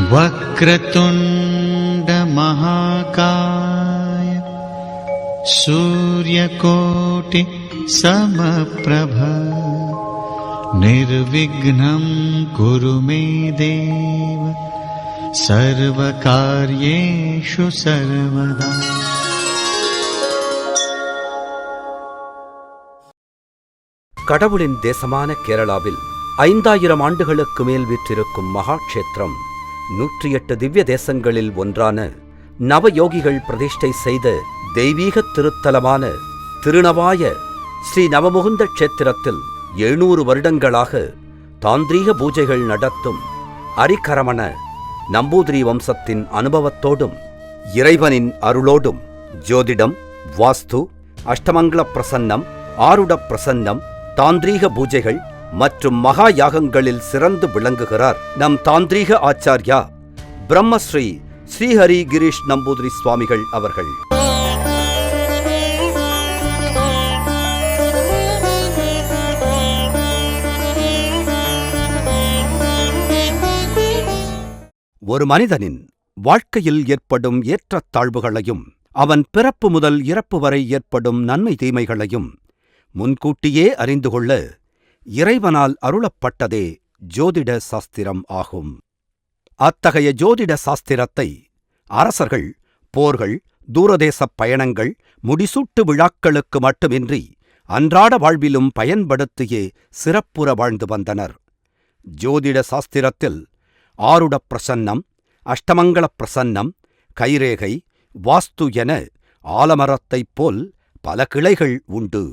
वक्रतुण्ड महाकाय सूर्यकोटि समप्रभ निर्विघ्नं कुरु मे देव सर्वकार्येषु सर्वदा. கடவுளின் தேசமான கேரளாவில் 5000 ஆண்டுகளுக்கு மேல் வீற்றிருக்கும் மகாக்ஷேத்திரம் 108 திவ்ய தேசங்களில் ஒன்றான நவயோகிகள் பிரதிஷ்டை செய்த தெய்வீக திருத்தலமான திருநவாய ஸ்ரீ நவமுகுந்த க்ஷேத்திரத்தில் 700 வருடங்களாக தாந்திரீக பூஜைகள் நடத்தும் அரிகரமண நம்பூதிரி வம்சத்தின் அனுபவத்தோடும் இறைவனின் அருளோடும் ஜோதிடம், வாஸ்து, அஷ்டமங்கல பிரசன்னம், ஆருட பிரசன்னம், தாந்திரீக பூஜைகள் மற்றும் மகா யாகங்களில் சிறந்து விளங்குகிறார் நம் தாந்திரீக ஆச்சார்யா பிரம்மஸ்ரீ ஸ்ரீஹரி கிரீஷ் நம்பூதிரி சுவாமிகள் அவர்கள். ஒரு மனிதனின் வாழ்க்கையில் ஏற்படும் ஏற்றத்தாழ்வுகளையும் அவன் பிறப்பு முதல் இறப்பு வரை ஏற்படும் நன்மை தீமைகளையும் முன்கூட்டியே அறிந்து கொள்ள இறைவனால் அருளப்பட்டதே ஜோதிட சாஸ்திரம் ஆகும். அத்தகைய ஜோதிட சாஸ்திரத்தை அரசர்கள், போர்கள், தூரதேசப் பயணங்கள், முடிசூட்டு விழாக்களுக்கு மட்டுமின்றி அன்றாட வாழ்விலும் பயன்படுத்தியே சிறப்புற வாழ்ந்து வந்தனர். ஜோதிட சாஸ்திரத்தில் ஆருட பிரசன்னம், அஷ்டமங்கல பிரசன்னம், கைரேகை, வாஸ்து என ஆலமரத்தைப் போல் பல கிளைகள் உண்டு.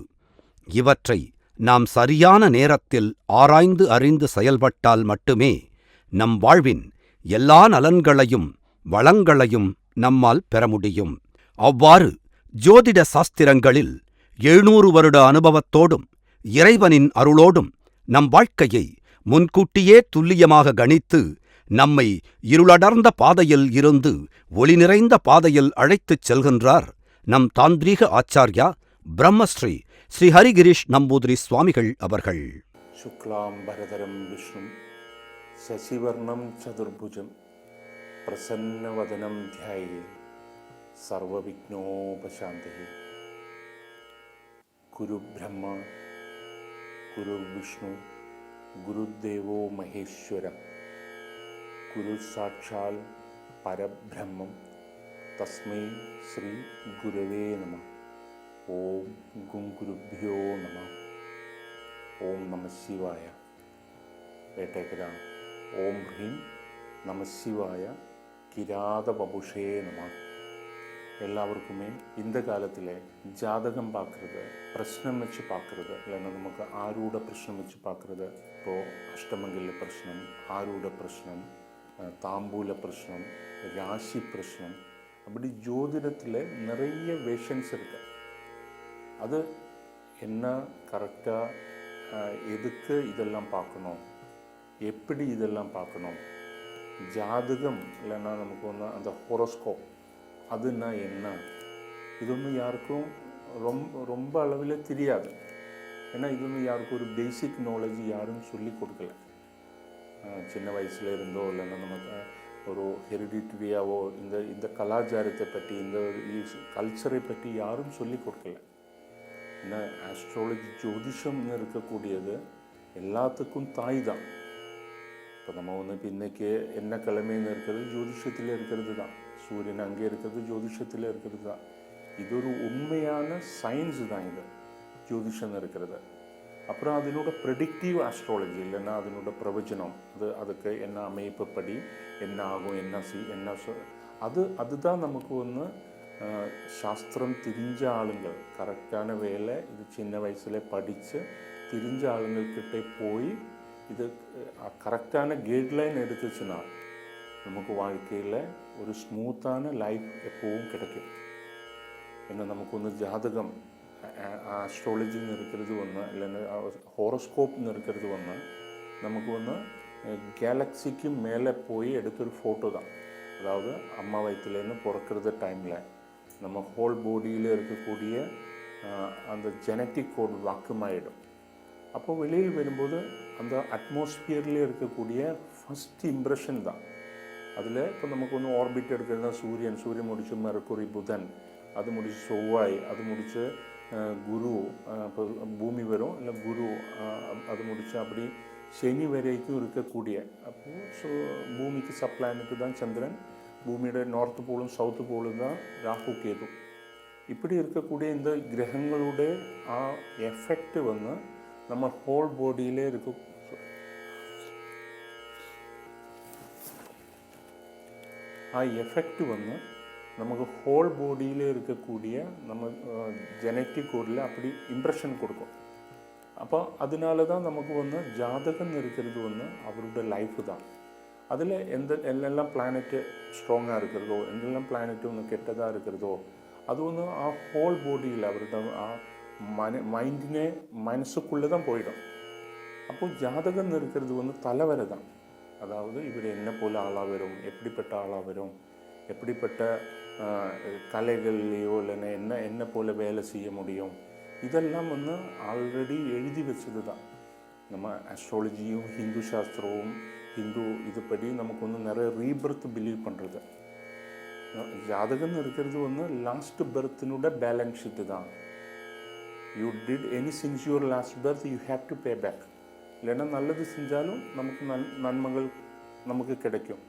இவற்றை நாம் சரியான நேரத்தில் ஆராய்ந்து அறிந்து செயல்பட்டால் மட்டுமே நம் வாழ்வின் எல்லா நலன்களையும் வளங்களையும் நம்மால் பெற முடியும். அவ்வாறு ஜோதிட சாஸ்திரங்களில் 700 வருட அனுபவத்தோடும் இறைவனின் அருளோடும் நம் வாழ்க்கையை முன்கூட்டியே துல்லியமாக கணித்து நம்மை இருளடர்ந்த பாதையில் இருந்து ஒளி நிறைந்த பாதையில் அழைத்துச் செல்கின்றார் நம் தாந்திரீக ஆச்சார்யா பிரம்மஸ்ரீ ஸ்ரீ ஹரிகிரீஷ் நம்பூதிரி சுவாமிகள் அவர்கள். சுக்லாம் பரதரம் விஷ்ணும் சசிவர்ணம் சதுர்புஜம் பிரசன்னவதனம் தியாயே சர்வவிக்னோபசாந்தயே. குரு பிரம்மா குரு விஷ்ணு குருதேவோ மகேஸ்வர குரு சாட்சால் பரபிரம்மம் தஸ்மை ஸ்ரீ குரவே நம. ஓம் குங்குருப்யோ நம. ஓம் நம சிவாய. വേട്ടേക്കര ഓം ഹ്രീം நம சிவாய கிராத பபுஷே நம. எல்லாருக்குமே இந்த காலத்தில் ஜாதகம் பார்க்குறது, பிரശ്നം வச்சு பார்க்குறது, இல்லைன்னா நமக்கு ஆரூட பிரശ്നം வச்சு பார்க்குறது, இப்போது அஷ்டமங்கல பிரശ്നം, ஆரூட பிரശ്നം, தாம்பூல பிரശ്നം, ராசி பிரശ്னம், அப்படி ஜோதிடத்தில் நிறைய வேஷன்ஸ் இருக்கு. அது என்ன கரெக்டாக எதுக்கு இதெல்லாம் பார்க்கணும், எப்படி இதெல்லாம் பார்க்கணும், ஜாதகம் இல்லைன்னா நமக்கு ஒன்று அந்த ஹோரோஸ்கோப் அதுன்னா என்ன, இதொன்றும் யாருக்கும் ரொம்ப அளவில் தெரியாது. ஏன்னா இதொன்றும் யாருக்கும் ஒரு பேசிக் நாலேஜ் யாரும் சொல்லி கொடுக்கல. சின்ன வயசுல இருந்தோ இல்லைன்னா நமக்கு ஒரு ஹெரிடிட்டரியாவோ இந்த கலாச்சாரத்தை பற்றி இந்த கல்ச்சரை பற்றி யாரும் சொல்லி கொடுக்கல. ஏன்னா ஆஸ்ட்ராலஜி ஜோதிஷம்னு இருக்கக்கூடியது எல்லாத்துக்கும் தாய் தான். இப்போ நம்ம இப்போ இன்றைக்கி என்ன கிழமைன்னு இருக்கிறது ஜோதிஷத்தில் இருக்கிறது தான். சூரியன் அங்கே இருக்கிறது ஜோதிஷத்தில் இருக்கிறது தான். இது ஒரு உண்மையான சயின்ஸு தான் இது ஜோதிஷம் இருக்கிறது. அப்புறம் அதனோட ப்ரெடிக்டிவ் ஆஸ்ட்ராலஜி இல்லைன்னா அதனோட பிரவச்சனம், அதுக்கு என்ன அமைப்புப்படி என்ன ஆகும், அதுதான் நமக்கு ஒன்று சாஸ்திரம் தெரிஞ்ச ஆளுங்கள், கரெக்டான வேலை இது சின்ன வயசுல படித்து தெரிஞ்ச ஆளுங்கள்கிட்ட போய் இது கரெக்டான கைட்லைன் எடுத்துச்சுன்னா நமக்கு வாழ்க்கையில் ஒரு ஸ்மூத்தான லைஃப் எப்போவும் கிடைக்கும். ஏன்னா நமக்கு ஒன்று ஜாதகம் ஆஸ்ட்ராலஜின்னு இருக்கிறது ஒன்று, இல்லைன்னா ஹோரோஸ்கோப்னு இருக்கிறது ஒன்று, நமக்கு ஒன்று கேலக்சிக்கு மேலே போய் எடுக்கிற ஃபோட்டோ தான். அதாவது அம்மா வயிற்றுலேருந்து பிறக்கிறது டைமில் நம்ம ஹோல் பாடியில் இருக்கக்கூடிய அந்த ஜெனட்டிக் கோட் வாக்குமாயிடும். அப்போ வெளியில் வரும்போது அந்த அட்மாஸ்பியரில் இருக்கக்கூடிய ஃபஸ்ட் இம்ப்ரெஷன் தான். அதில் இப்போ நமக்கு ஆர்பிட் எடுக்கிறதுனா சூரியன் முடிச்சு மெர்க்குரி புதன், அது முடிச்சு செவ்வாய், அது முடிச்சு குரு, இப்போ பூமி வரும் இல்லை குரு, அது முடிச்சு அப்படி சனி வரைக்கும் இருக்கக்கூடிய, அப்போது பூமிக்கு சப்ளானட்டு தான் சந்திரன், பூமியோட நார்த்து போலும் சவுத்து போலும் தான் ராகு கேது. இப்படி இருக்கக்கூடிய இந்த கிரகங்களுடைய எஃபெக்ட் நம்ம ஹோல் பாடியிலே இருக்கும். எஃபெக்ட் நமக்கு ஹோல் பாடியில் இருக்கக்கூடிய நம்ம ஜெனட்டிக் கோடில் அப்படி இம்ப்ரெஷன் கொடுக்கும். அப்போ அதனால தான் நமக்கு ஜாதகம் இருக்கிறது அவரோட லைஃப் தான். அதில் எல்லாம் பிளானட்டு ஸ்ட்ராங்காக இருக்கிறதோ, எந்தெல்லாம் பிளானட்டு கெட்டதாக இருக்கிறதோ, அது ஹோல் பாடியில் அவரோட மனசுக்குள்ளே தான் போயிடும். அப்போது ஜாதகம் இருக்கிறது தலைவரை தான். அதாவது இவர் என்ன போல் ஆளாக வரும், எப்படிப்பட்ட ஆளாக வரும், எப்படிப்பட்ட கலைகள்லையோ இல்லைன்னா என்ன போல் வேலை செய்ய முடியும், இதெல்லாம் ஆல்ரெடி எழுதி வச்சது தான். நம்ம ஆஸ்ட்ராலஜியும் ஹிந்து சாஸ்திரமும் ஹிந்து இதுபடி நமக்கு நிறைய ரீபர்த் பிலீவ் பண்ணுறது. ஜாதகம் இருக்கிறது லாஸ்ட் பர்த்தினோட பேலன்ஸ் ஷீட்டு தான். You did any sins your last birth you have to pay back. இல்லைன்னா நல்லது செஞ்சாலும் நமக்கு நன்மைகள் நமக்கு கிடைக்கும்.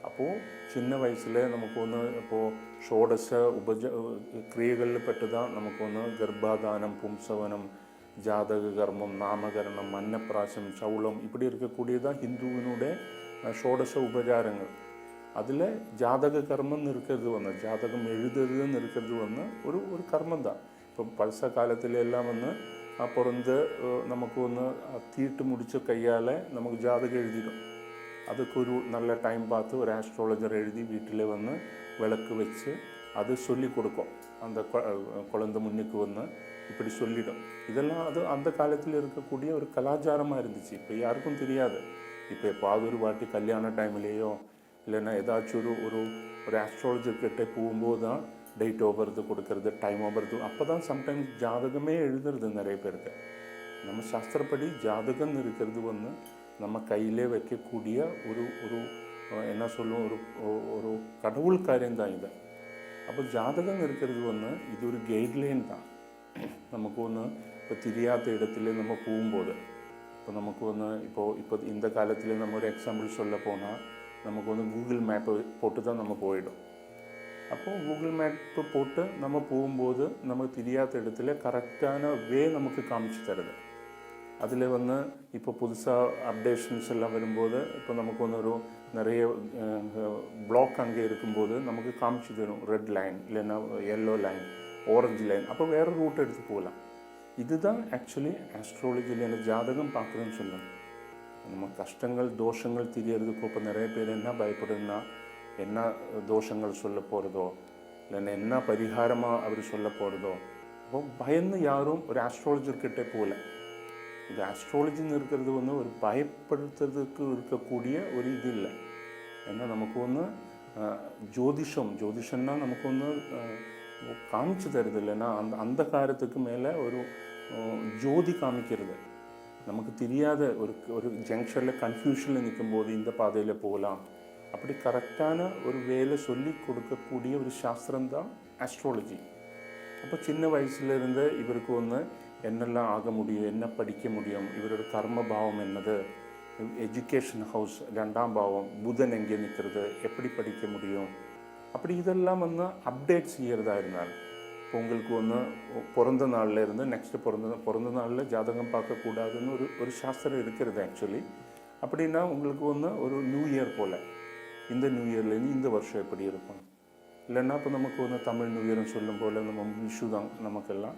அப்போது சின்ன வயசில் நமக்கு இப்போது ஷோடச கிரியைகளில் பெற்று தான் நமக்கு கர்ப்பாதானம், பும்சவனம், ஜாதக கர்மம், நாமகரணம், அன்னப்பிராசம், சவுளம் இப்படி இருக்கக்கூடியதான் ஹிந்துவினுடைய ஷோடச உபச்சாரங்கள். அதில் ஜாதக கர்மம்னு இருக்கிறது ஜாதகம் எழுதுறதுன்னு இருக்கிறது ஒரு கர்மம் தான். இப்போ பழச காலத்தில் எல்லாம் பிறந்து நமக்கு தீட்டு முடித்த கையால் நமக்கு ஜாதகம் எழுதிடும். அதுக்கு ஒரு நல்ல டைம் பார்த்து ஒரு ஆஸ்ட்ராலஜர் எழுதி வீட்டில் விளக்கு வச்சு அது சொல்லி கொடுக்கும். அந்த குழந்தை முன்னுக்கு இப்படி சொல்லிடும். இதெல்லாம் அது அந்த காலத்தில் இருக்கக்கூடிய ஒரு கலாச்சாரமாக இருந்துச்சு. இப்போ யாருக்கும் தெரியாது. இப்போ எப்பாவது ஒரு வாட்டி கல்யாண டைம்லேயோ இல்லைன்னா ஏதாச்சும் ஒரு ஆஸ்ட்ராலஜர்கிட்ட போகும்போது தான் டேட் ஓவர்து கொடுக்கறது, டைம் ஓவர்து. அப்போ தான் சம்டைம்ஸ் ஜாதகமே எழுதுறது நிறைய பேருக்கு. நம்ம சாஸ்திரப்படி ஜாதகம் இருக்கிறது நம்ம கையிலே வைக்கக்கூடிய ஒரு என்ன சொல்லுவோம், ஒரு கடவுள் காரியம்தான் இது. அப்போ ஜாதகம் இருக்கிறது இது ஒரு கைட்லைன் தான். நமக்கு இப்போ தெரியாத இடத்துல நம்ம போகும்போது, இப்போ நமக்கு இப்போ இந்த காலத்தில் நம்ம ஒரு எக்ஸாம்பிள் சொல்ல போனால் நமக்கு கூகுள் மேப்பை போட்டு தான் நம்ம போயிடும். அப்போது கூகுள் மேப்பு போட்டு நம்ம போகும்போது நமக்கு தெரியாத இடத்துல கரெக்டான நமக்கு காமிச்சு தருது. அதில் இப்போ புதுசாக அப்டேஷன்ஸ் எல்லாம் வரும்போது இப்போ நமக்கு நிறைய பிளாக் அங்கே இருக்கும்போது நமக்கு காமிச்சு தரும். ரெட் லைன் இல்லைன்னா எல்லோ லைன், ஆரஞ்சு லைன். அப்போ வேறு ரூட் எடுத்து போகலாம். இதுதான் ஆக்சுவலி ஆஸ்ட்ராலஜியில் என்ன ஜாதகம் பார்க்குறேன்னு சொல்லணும். நம்ம கஷ்டங்கள் தோஷங்கள் தெரியறதுக்கு இப்போ நிறைய பேர் என்ன பயப்படுதுன்னா, என்ன தோஷங்கள் சொல்ல போகிறதோ இல்லைன்னா என்ன பரிகாரமாக அவர் சொல்ல போகிறதோ, அப்போ பயந்து யாரும் ஒரு ஆஸ்ட்ராலஜர்கிட்ட போகல. இது ஆஸ்ட்ராலஜின்னு இருக்கிறது ஒரு பயப்படுத்துறதுக்கு இருக்கக்கூடிய ஒரு இது இல்லை. ஏன்னா நமக்கு ஜோதிஷம்னா நமக்கு காமிச்சு தருது. இல்லைன்னா அந்த காரியத்துக்கு மேலே ஒரு ஜோதி காமிக்கிறது. நமக்கு தெரியாத ஒரு ஜங்ஷனில் கன்ஃபியூஷனில் நிற்கும்போது இந்த பாதையில் போகலாம், அப்படி கரெக்டான ஒரு வேலை சொல்லி கொடுக்கக்கூடிய ஒரு சாஸ்திரம்தான் ஆஸ்ட்ராலஜி. அப்போ சின்ன வயசுலேருந்து இவருக்கு என்னெல்லாம் ஆக முடியும், என்ன படிக்க முடியும், இவரோட கர்ம பாவம் என்னது, எஜுகேஷன் ஹவுஸ் 2ஆம் பாவம், புதன் எங்கே நிற்கிறது, எப்படி படிக்க முடியும், அப்படி இதெல்லாம் அப்டேட் செய்கிறதா இருந்தாங்க. இப்போ உங்களுக்கு பிறந்த நாளில் இருந்து நெக்ஸ்ட்டு பிறந்த நாளில் ஜாதகம் பார்க்கக்கூடாதுன்னு ஒரு சாஸ்திரம் இருக்கிறது ஆக்சுவலி. அப்படின்னா உங்களுக்கு ஒரு நியூ இயர் போல், இந்த நியூ இயர்லேருந்து இந்த வருஷம் எப்படி இருக்கும், இல்லைன்னா இப்போ நமக்கு தமிழ் நியூ இயர்னு சொல்லும் போல் நம்ம விஷு தான் நமக்கெல்லாம்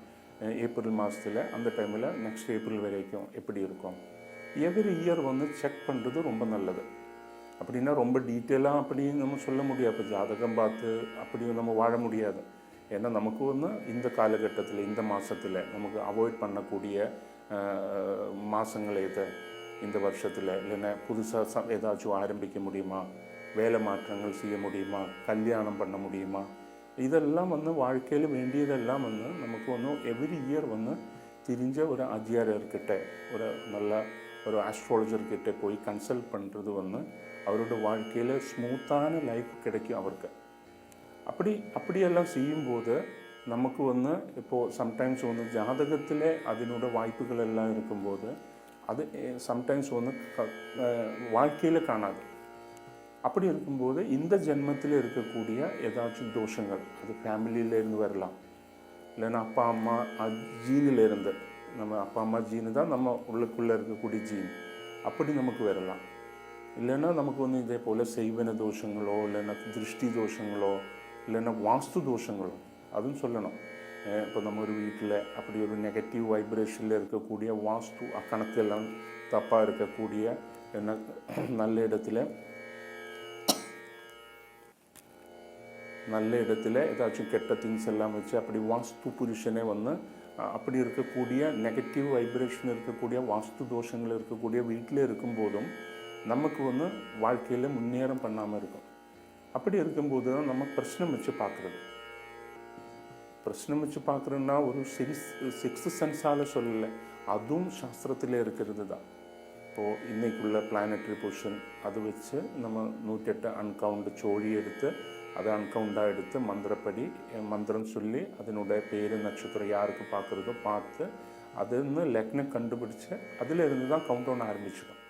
ஏப்ரல் மாதத்தில் அந்த டைமில் நெக்ஸ்ட் ஏப்ரல் வரைக்கும் எப்படி இருக்கும். எவ்ரி இயர் செக் பண்ணுறது ரொம்ப நல்லது. அப்படின்னா ரொம்ப டீட்டெயிலாக அப்படி நம்ம சொல்ல முடியாது. இப்போ ஜாதகம் பார்த்து அப்படி நம்ம வாழ முடியாது. ஏன்னா நமக்கு இந்த காலகட்டத்தில் இந்த மாதத்தில் நமக்கு அவாய்ட் பண்ணக்கூடிய மாதங்கள் எது இந்த வருஷத்தில், இல்லைன்னா புதுசாக ஏதாச்சும் ஆரம்பிக்க முடியுமா, வேலை மாற்றங்கள் செய்ய முடியுமா, கல்யாணம் பண்ண முடியுமா, இதெல்லாம் வாழ்க்கையில் வேண்டியதெல்லாம் நமக்கு எவ்ரி இயர் தெரிஞ்ச ஒரு ஆச்சாரியர்கிட்ட, ஒரு நல்ல ஒரு ஆஸ்ட்ராலஜர்கிட்ட போய் கன்சல்ட் பண்ணுறது அவரோட வாழ்க்கையில் ஸ்மூத்தான லைஃப் கிடைக்கும் அவருக்கு. அப்படியெல்லாம் செய்யும்போது நமக்கு இப்போது சம்டைம்ஸ் ஜாதகத்தில் அதனோட வாய்ப்புகள் எல்லாம் இருக்கும்போது அது சம்டைம்ஸ் வாழ்க்கையில் காணாது. அப்படி இருக்கும்போது இந்த ஜென்மத்தில் இருக்கக்கூடிய ஏதாச்சும் தோஷங்கள் அது ஃபேமிலியிலேருந்து வரலாம், இல்லைன்னா அப்பா அம்மா ஜீனிலேருந்து, நம்ம அப்பா அம்மா ஜீனு தான் நம்ம உள்ளுக்குள்ளே இருக்கக்கூடிய ஜீன், அப்படி நமக்கு வரலாம். இல்லைன்னா நமக்கு இதே போல் செய்வன தோஷங்களோ, இல்லைன்னா திருஷ்டி தோஷங்களோ, இல்லைன்னா வாஸ்து தோஷங்களோ, அதுவும் சொல்லணும். இப்போ நம்ம ஒரு வீட்டில் அப்படி ஒரு நெகட்டிவ் வைப்ரேஷனில் இருக்கக்கூடிய வாஸ்து கணக்கெல்லாம் தப்பாக இருக்கக்கூடிய நல்ல இடத்துல ஏதாச்சும் கெட்ட திங்ஸ் எல்லாம் வச்சு அப்படி வாஸ்து புருஷனே அப்படி இருக்கக்கூடிய நெகட்டிவ் வைப்ரேஷன் இருக்கக்கூடிய வாஸ்து தோஷங்கள் இருக்கக்கூடிய வீட்டில் இருக்கும்போதும் நமக்கு வாழ்க்கையில் முன்னேறம் பண்ணாமல் இருக்கும். அப்படி இருக்கும்போது தான் நம்ம பிரச்சனை வச்சு பார்க்குறோன்னா ஒரு சிக்ஸ்த் சென்ஸால் சொல்லலை, அதுவும் சாஸ்திரத்தில் இருக்கிறது தான். இப்போது இன்றைக்குள்ள பிளானட்ரி பொசிஷன் அது வச்சு நம்ம 108 அன்கவுண்ட் சோழி எடுத்து அதை அன்கவுண்டாக எடுத்து மந்திரம் சொல்லி அதனுடைய பேர் நட்சத்திரம் யாருக்கு பார்க்குறதோ பார்த்து அதுன்னு லக்னம் கண்டுபிடிச்சு அதில் இருந்து தான் கவுண்ட் டவுன் ஆரம்பிச்சிடும்.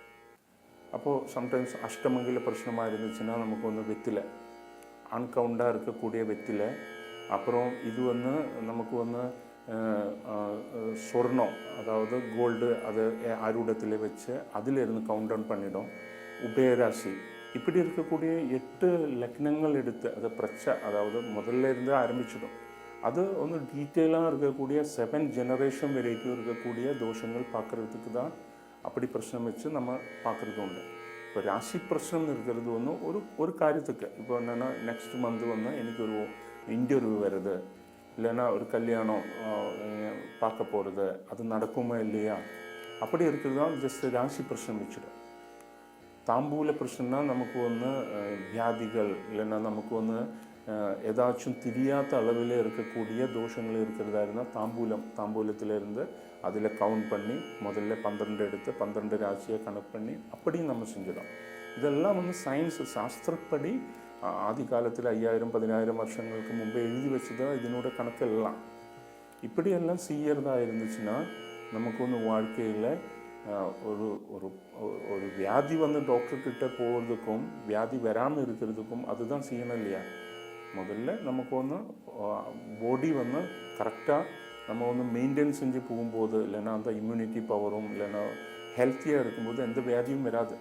அப்போது சம்டைம்ஸ் அஷ்டமங்கில பிரச்சனமாக இருந்துச்சுன்னா நமக்கு வெத்திலை அன்கவுண்டாக இருக்கக்கூடிய வெத்திலை, அப்புறம் இது நமக்கு சொர்ணம் அதாவது கோல்டு அதை ஆரூடத்தில் வச்சு அதிலிருந்து கவுண்ட் டவுன் பண்ணிடும். உபயராசி இப்படி இருக்கக்கூடிய 8 லக்னங்கள் எடுத்து அதை அதாவது முதல்ல இருந்து ஆரம்பிச்சிடும். அது டீட்டெயிலாக இருக்கக்கூடிய 7 ஜெனரேஷன் வரைக்கும் இருக்கக்கூடிய தோஷங்கள் பார்க்குறதுக்கு தான் அப்படி பிரச்சனை வச்சு நம்ம பார்க்குறது உண்டு. இப்போ ராசி பிரச்சனை இருக்கிறது ஒரு காரியத்துக்கு இப்போ என்னென்னா நெக்ஸ்ட் மந்த் எனக்கு ஒரு இன்டர்வியூ வருது, இல்லைன்னா ஒரு கல்யாணம் பார்க்க போகிறது, அது நடக்குமா இல்லையா, அப்படி இருக்கிறது தான் ஜஸ்ட் ராசி பிரச்சனை வச்சிடும். தாம்பூல பிரச்சனைனா நமக்கு வியாதிகள், இல்லைன்னா நமக்கு ஏதாச்சும் தெரியாத அளவில் இருக்கக்கூடிய தோஷங்கள் இருக்கிறதா இருந்தால் தாம்பூலத்திலேருந்து அதில் கவுண்ட் பண்ணி முதல்ல 12 எடுத்து 12 ராசியை கணக்கு பண்ணி அப்படியும் நம்ம செஞ்சிடும். இதெல்லாம் சயின்ஸ் சாஸ்திரப்படி ஆதி காலத்தில் 5000 10000 வருஷங்களுக்கு முன்பே எழுதி வச்சு தான் இதனோட கணக்கெல்லாம். இப்படியெல்லாம் செய்யறதா இருந்துச்சுன்னா நமக்கு வாழ்க்கையில் ஒரு ஒரு ஒரு வியாதி டாக்டர்கிட்ட போகிறதுக்கும் வியாதி வராமல் இருக்கிறதுக்கும் அதுதான் செய்யணும் இல்லையா. முதல்ல நமக்கு பாடி கரெக்டாக நம்ம மெயின்டைன் செஞ்சு போகும்போது, இல்லைன்னா அந்த இம்யூனிட்டி பவரும் இல்லைன்னா ஹெல்த்தியாக இருக்கும்போது எந்த வியாதியும் வராது.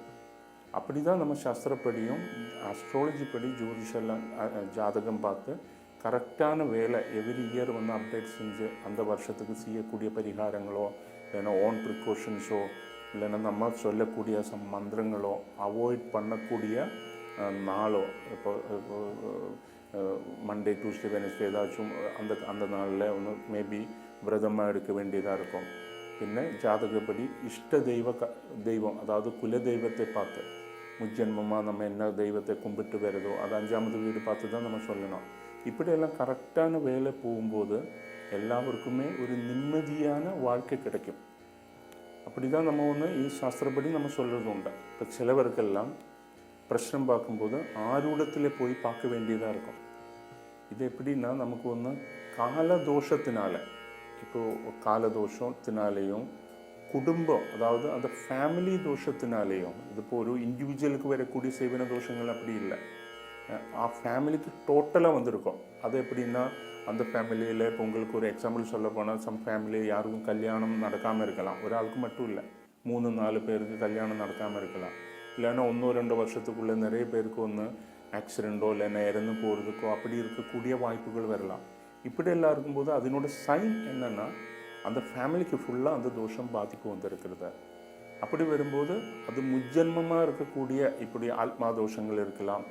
அப்படி தான் நம்ம சாஸ்திரப்படியும் அஸ்ட்ராலஜி படி ஜோதிஷெல்லாம் ஜாதகம் பார்த்து கரெக்டான வேலை எவ்ரி இயர் அப்டேட் செஞ்சு அந்த வருஷத்துக்கு செய்யக்கூடிய பரிகாரங்களோ, இல்லைன்னா ஓன் ப்ரிகாஷன்ஸோ, இல்லைன்னா நம்ம சொல்லக்கூடிய மந்திரங்களோ, அவாய்ட் பண்ணக்கூடிய நாளோ, இப்போ மண்டே டியூஸ்டே வெனஸ்டே ஏதாச்சும் அந்த நாளில் மேபி விரதமாக எடுக்க வேண்டியதாக இருக்கும். பின்ன ஜாதகப்படி இஷ்ட தெய்வம் அதாவது குல தெய்வத்தை பார்த்து முஜ்ஜன்மமாக நம்ம என்ன தெய்வத்தை கும்பிட்டு வருதோ அது 5ஆவது வீடு பார்த்து தான் நம்ம சொல்லணும். இப்படியெல்லாம் கரெக்டான வேலை போகும்போது எல்லாருக்குமே ஒரு நிம்மதியான வாழ்க்கை கிடைக்கும். அப்படி தான் நம்ம இது சாஸ்திரப்படி நம்ம சொல்கிறது உண்டு. இப்போ சிலவருக்கெல்லாம் பிரச்சனை பார்க்கும்போது ஆரூடத்தில் போய் பார்க்க வேண்டியதாக இருக்கும். இது எப்படின்னா நமக்கு காலதோஷத்தினால, இப்போது காலதோஷத்தினாலேயும் குடும்பம் அதாவது அந்த ஃபேமிலி தோஷத்தினாலேயும், இது இப்போ ஒரு இண்டிவிஜுவலுக்கு வரக்கூடிய செய்வன தோஷங்கள் அப்படி இல்லை, ஃபேமிலிக்கு டோட்டலாக வந்திருக்கும். அது எப்படின்னா அந்த ஃபேமிலியில் இப்போ உங்களுக்கு ஒரு எக்ஸாம்பிள் சொல்ல போனால் சம் ஃபேமிலி யாருக்கும் கல்யாணம் நடக்காமல் இருக்கலாம், ஒரு ஆளுக்கு மட்டும் இல்லை 3-4 பேருக்கு கல்யாணம் நடக்காமல் இருக்கலாம், இல்லைன்னா 1-2 வருஷத்துக்குள்ளே நிறைய பேருக்கு ஆக்சிடெண்ட்டோ இல்லைன்னா இறந்து போகிறதுக்கோ அப்படி இருக்கக்கூடிய வாய்ப்புகள் வரலாம். இப்படியெல்லாம் இருக்கும்போது அதனோட சைன் என்னென்னா அந்த ஃபேமிலிக்கு ஃபுல்லாக அந்த தோஷம் பாதிப்பு வந்திருக்கிறது. அப்படி வரும்போது அது முஜ்ஜன்மமாக இருக்கக்கூடிய இப்படி ஆத்மா தோஷங்கள் இருக்கலாம்.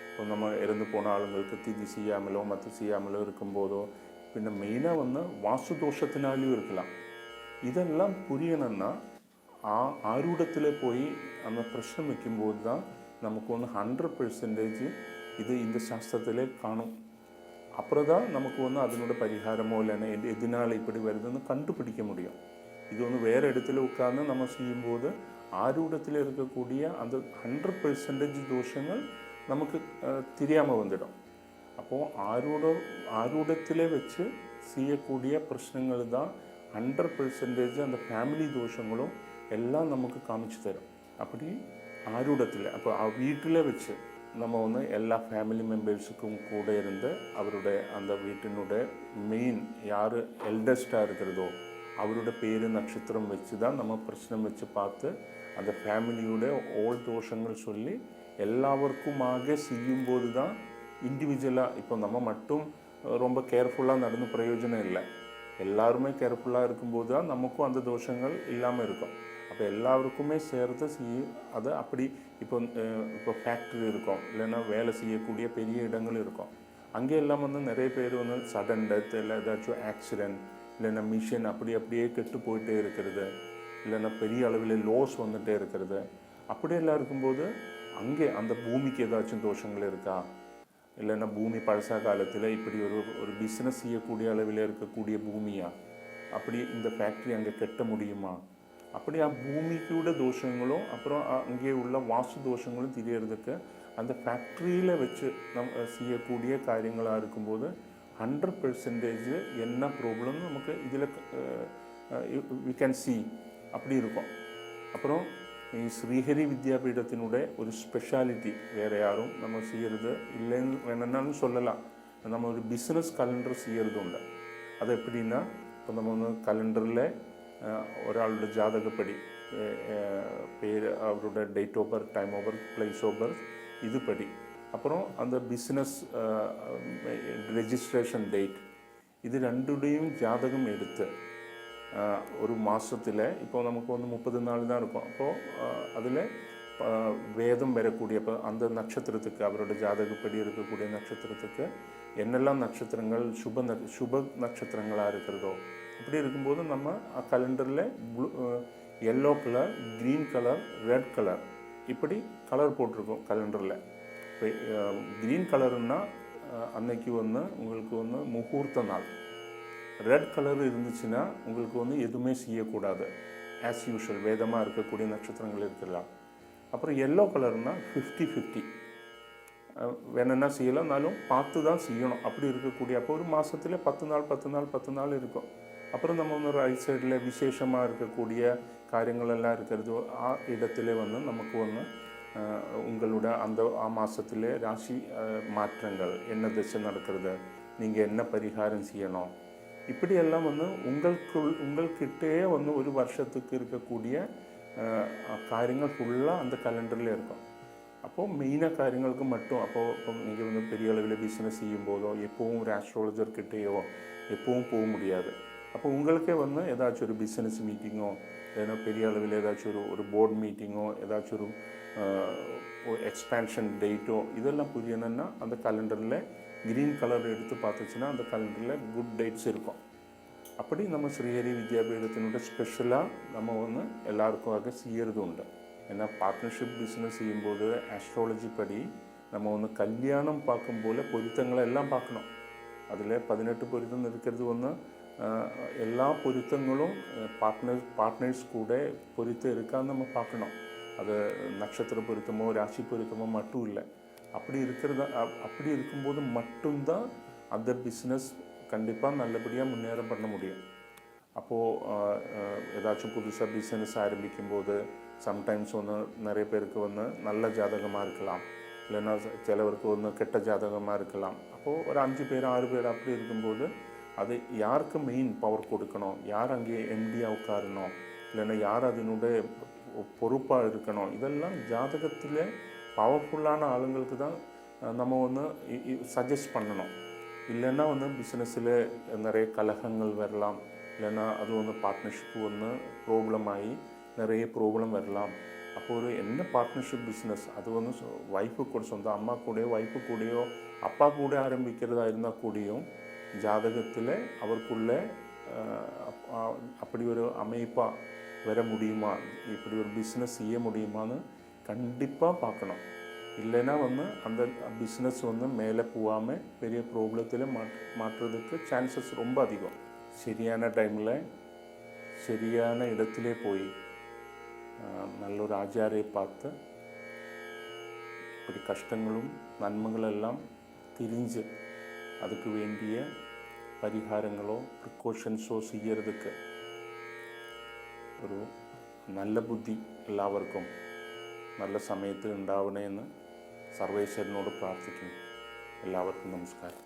இப்போ நம்ம இறந்து போன ஆளுங்களுக்கு திதி செய்யாமலோ மற்ற செய்யாமலோ இருக்கும்போதோ, பின்ன மெயினாக வாசு தோஷத்தினாலையும் இருக்கலாம். இதெல்லாம் புரியணும்னா ஆரூடத்தில் போய் அந்த பிரச்சனை வைக்கும்போது தான் நமக்கு 100% இது இந்த சாஸ்திரத்திலே காணும். அப்புறம் தான் நமக்கு அதனோட பரிகாரமோ இல்லைன்னா எதனால் இப்படி வருதுன்னு கண்டுபிடிக்க முடியும். இது வேறு இடத்துல உட்கார்ந்து நம்ம செய்யும்போது ஆரூடத்தில் இருக்கக்கூடிய அந்த 100% தோஷங்கள் நமக்கு தெரியாமல் வந்துடும். அப்போது ஆரூடத்தில் வச்சு செய்யக்கூடிய பிரச்சனைகள் தான் 100% அந்த ஃபேமிலி தோஷங்களும் எல்லாம் நமக்கு காமிச்சு தரும். அப்படி ஆரூடத்தில் அப்போ வீட்டில் வச்சு நம்ம எல்லா ஃபேமிலி மெம்பர்ஸுக்கும் கூட இருந்து அவருடைய அந்த வீட்டினுடைய மெயின் யார் எல்டஸ்டாக இருக்கிறதோ அவரோட பேர் நட்சத்திரம் வச்சு தான் நம்ம பிரச்சனை வச்சு பார்த்து அந்த ஃபேமிலியோட ஓல் தோஷங்கள் சொல்லி எல்லாருக்குமாக செய்யும்போது தான் இண்டிவிஜுவலாக இப்போ நம்ம மட்டும் ரொம்ப கேர்ஃபுல்லாக நடந்து பிரயோஜனம் இல்லை. எல்லாருமே கேர்ஃபுல்லாக இருக்கும்போது தான் நமக்கும் அந்த தோஷங்கள் இல்லாமல் இருக்கும். அப்போ எல்லாருக்குமே சேர்த்து அதை அப்படி இப்போ ஃபேக்ட்ரி இருக்கும், இல்லைன்னா வேலை செய்யக்கூடிய பெரிய இடங்கள் இருக்கும். அங்கே எல்லாம் நிறைய பேர் சடன் டெத் இல்லை ஏதாச்சும் ஆக்சிடென்ட் இல்லைன்னா மிஷின் அப்படியே கெட்டு போயிட்டே இருக்கிறது, இல்லைன்னா பெரிய அளவில் லோஸ் வந்துகிட்டே இருக்கிறது. அப்படியெல்லாம் இருக்கும்போது அங்கே அந்த பூமிக்கு ஏதாச்சும் தோஷங்கள் இருக்கா, இல்லைன்னா பூமி பழசா காலத்தில் இப்படி ஒரு பிஸ்னஸ் செய்யக்கூடிய அளவில் இருக்கக்கூடிய பூமியா, அப்படி இந்த ஃபேக்ட்ரி அங்கே கெட்ட முடியுமா, அப்படி பூமிக்கூட தோஷங்களும் அப்புறம் அங்கே உள்ள வாஸ்து தோஷங்களும் தெரியறதுக்கு அந்த ஃபேக்ட்ரியில் வச்சு நம்ம செய்யக்கூடிய காரியங்களாக இருக்கும்போது 100% என்ன ப்ராப்ளம்னு நமக்கு இதில் வி கேன் சி அப்படி இருக்கும். அப்புறம் ஸ்ரீஹரி வித்யாபீடத்தினுடைய ஒரு ஸ்பெஷாலிட்டி வேறு யாரும் நம்ம செய்கிறது இல்லைன்னு வேணும்னாலும் சொல்லலாம். நம்ம ஒரு பிஸ்னஸ் கலண்டர் செய்கிறது உண்டு. அது எப்படின்னா இப்போ நம்ம கலண்டரில் ഒരാളുടെ ജാതകപ്പടി പേര് അവരുടെ date of birth time of birth place of birth இது படி அப்புறம் அந்த பிஸ்னஸ் ரெஜிஸ்ட்ரேஷன் டேட் இது ரெண்டுடையும் ஜாதகம் எடுத்து ஒரு மாதத்தில் இப்போ நமக்கு 30 நாள் தான் இருக்கும். அப்போது அதில் வேதம் வரக்கூடிய இப்போ அந்த நட்சத்திரத்துக்கு அவரோட ஜாதகப்படி இருக்கக்கூடிய நட்சத்திரத்துக்கு என்னெல்லாம் நட்சத்திரங்கள் சுப நட்சத்திரங்களாக இருக்கிறதோ அப்படி இருக்கும்போது நம்ம கலண்டரில் yellow colour, green colour, red colour இப்படி கலர் போட்டிருக்கோம் கலண்டரில். இப்போ க்ரீன் கலருன்னா அன்னைக்கு உங்களுக்கு முகூர்த்த நாள். ரெட் கலர் இருந்துச்சுன்னா உங்களுக்கு எதுவுமே செய்யக்கூடாது, ஆஸ் யூஷுவல் வேதமாக இருக்கக்கூடிய நட்சத்திரங்கள் இருக்கலாம். அப்புறம் எல்லோ கலர்னால் 50-50 வேணும்னா செய்யலாம்னாலும் பார்த்து தான் செய்யணும். அப்படி இருக்கக்கூடிய அப்போ ஒரு மாதத்தில் 10 நாள் இருக்கும். அப்புறம் நம்ம ரைட் சைடில் விசேஷமாக இருக்கக்கூடிய காரியங்களெல்லாம் இருக்கிறது இடத்துல நமக்கு உங்களோட அந்த மாதத்தில் ராசி மாற்றங்கள் என்ன திசை நடக்கிறது, நீங்கள் என்ன பரிகாரம் செய்யணும், இப்படியெல்லாம் உங்கள்கிட்டே ஒரு வருஷத்துக்கு இருக்கக்கூடிய காரியங்கள் ஃபுல்லாக அந்த கலண்டரில் இருக்கும். அப்போது மெயினாக காரியங்களுக்கு மட்டும் இப்போ நீங்கள் பெரிய அளவில் பிஸ்னஸ் செய்யும்போதோ எப்போவும் ஒரு ஆஸ்ட்ராலஜர்கிட்டேயோ எப்போவும் போக முடியாது. அப்போ உங்களுக்கே ஏதாச்சும் ஒரு பிஸ்னஸ் மீட்டிங்கோ இல்லைன்னா பெரிய அளவில் ஏதாச்சும் ஒரு போர்டு மீட்டிங்கோ ஏதாச்சும் ஒரு எக்ஸ்பேன்ஷன் டேட்டோ இதெல்லாம் புரியணுன்னா அந்த கலண்டரில் க்ரீன் கலர் எடுத்து பார்த்துச்சுன்னா அந்த கலண்டரில் குட் டேட்ஸ் இருக்கும். அப்படி நம்ம ஸ்ரீஹரி வித்யாபீடத்தினுடைய ஸ்பெஷலாக நம்ம எல்லாருக்கும் செய்யறது உண்டு. ஏன்னா பார்ட்னர்ஷிப் பிஸ்னஸ் செய்யும்போது ஆஸ்ட்ராலஜி படி நம்ம கல்யாணம் பார்க்கும் போல் பொருத்தங்களை எல்லாம் பார்க்கணும். அதில் 18 பொருத்தம் இருக்கிறது எல்லா பொருத்தங்களும் பார்ட்னர்ஸ் கூட பொருத்தம் இருக்கான்னு நம்ம பார்க்கணும். அது நட்சத்திர பொருத்தமோ ராசி பொருத்தமோ மட்டும் இல்லை. அப்படி இருக்கும்போது மட்டும்தான் அந்த பிஸ்னஸ் கண்டிப்பாக நல்லபடியாக முன்னேறம் பண்ண முடியும். அப்போது ஏதாச்சும் புதுசாக பிஸ்னஸ் ஆரம்பிக்கும்போது சம்டைம்ஸ் நிறைய பேருக்கு நல்ல ஜாதகமாக இருக்கலாம், இல்லைன்னா சிலவருக்கு கெட்ட ஜாதகமாக இருக்கலாம். அப்போது ஒரு 5 பேர் 6 பேர் அப்படி இருக்கும்போது அது யாருக்கு மெயின் பவர் கொடுக்கணும், யார் அங்கே எம்டியாக உட்காரணும், இல்லைன்னா யார் அதனுடைய பொறுப்பாக இருக்கணும், இதெல்லாம் ஜாதகத்தில் பவர்ஃபுல்லான ஆளுங்களுக்கு தான் நம்ம சஜஸ்ட் பண்ணணும். இல்லைன்னா பிஸ்னஸில் நிறைய கலகங்கள் வரலாம், இல்லைன்னா அது பார்ட்னர்ஷிப்பு ப்ராப்ளம் ஆகி நிறைய ப்ராப்ளம் வரலாம். அப்போது என்ன பார்ட்னர்ஷிப் பிஸ்னஸ் அது ஒய்ஃபு கூட சொந்த அம்மா கூடயோ ஒய்ஃபு கூடயோ அப்பா கூட ஆரம்பிக்கிறதா இருந்தால் கூடயும் ஜாதகத்தில் அவருக்குள்ளே அப்படி ஒரு அமைப்பாக வர முடியுமா, இப்படி ஒரு பிஸ்னஸ் செய்ய முடியுமான்னு கண்டிப்பாக பார்க்கணும். இல்லைன்னா அந்த பிஸ்னஸ் மேலே போகாமல் பெரிய ப்ராப்ளத்தில் மாற்றுறதுக்கு சான்சஸ் ரொம்ப அதிகம். சரியான டைமில் சரியான இடத்துல போய் നല്ലൊരു ആചാര്യയെ பார்த்து இப்படி கஷ்டங்களும் நன்மைகளெல்லாம் தெரிஞ்சு அதுக்கு வேண்டிய പരിഹാരങ്ങളോ പ്രിക്കോഷൻസോ ചെയ്യരുതൊക്കെ ഒരു നല്ല ബുദ്ധി എല്ലാവർക്കും നല്ല സമയത്ത് ഉണ്ടാവണമെന്ന് സർവേശ്വരനോട് പ്രാർത്ഥിക്കുന്നു. എല്ലാവർക്കും നമസ്കാരം.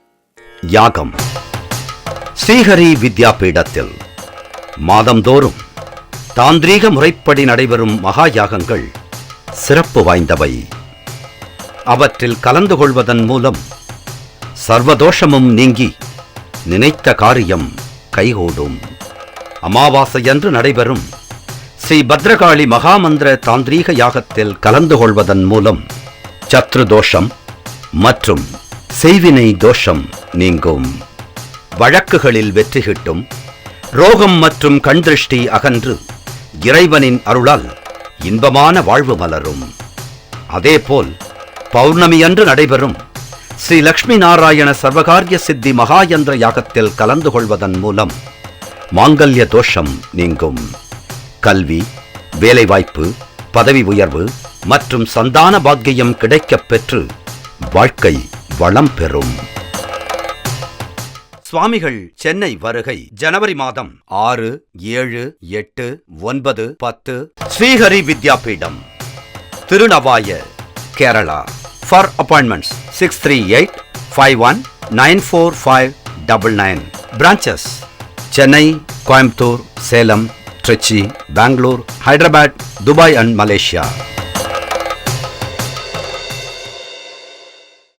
யாகம். ஸ்ரீஹரி வித்யாபீடத்தில் மாதந்தோறும் தாந்திரீக முறைப்படி நடைபெறும் மகா யாகங்கள் சிறப்பு வாய்ந்தவை. அவற்றில் கலந்து கொள்வதன் மூலம் சர்வதோஷமும் நீங்கி நினைத்த காரியம் கைகூடும். அமாவாசையன்று நடைபெறும் ஸ்ரீ பத்ரகாளி மகாமந்திர தாந்திரீக யாகத்தில் கலந்து கொள்வதன் மூலம் சத்ரு தோஷம் மற்றும் செய்வினை தோஷம் நீங்கும். வழக்குகளில் வெற்றி கிட்டும். ரோகம் மற்றும் கண்திருஷ்டி அகன்று இறைவனின் அருளால் இன்பமான வாழ்வு மலரும். அதேபோல் பௌர்ணமி அன்று நடைபெறும் ஸ்ரீ லக்ஷ்மி நாராயண சர்வகாரிய சித்தி மகாயந்திர யாகத்தில் கலந்து கொள்வதன் மூலம் மாங்கல்ய தோஷம் நீங்கும். கல்வி, வேலைவாய்ப்பு, பதவி உயர்வு மற்றும் சந்தான பாக்கியம் கிடைக்கப் பெற்று வாழ்க்கை வளம் பெறும். சுவாமிகள் சென்னை வருகை ஜனவரி மாதம் 6, 7, 8, 9, 10 Srihari Vidyapeetham, திருநவாய, Kerala. For appointments 638-51-94599. Branches Chennai, Coimbatore, Salem, Trichy, Bangalore, Hyderabad, Dubai and Malaysia.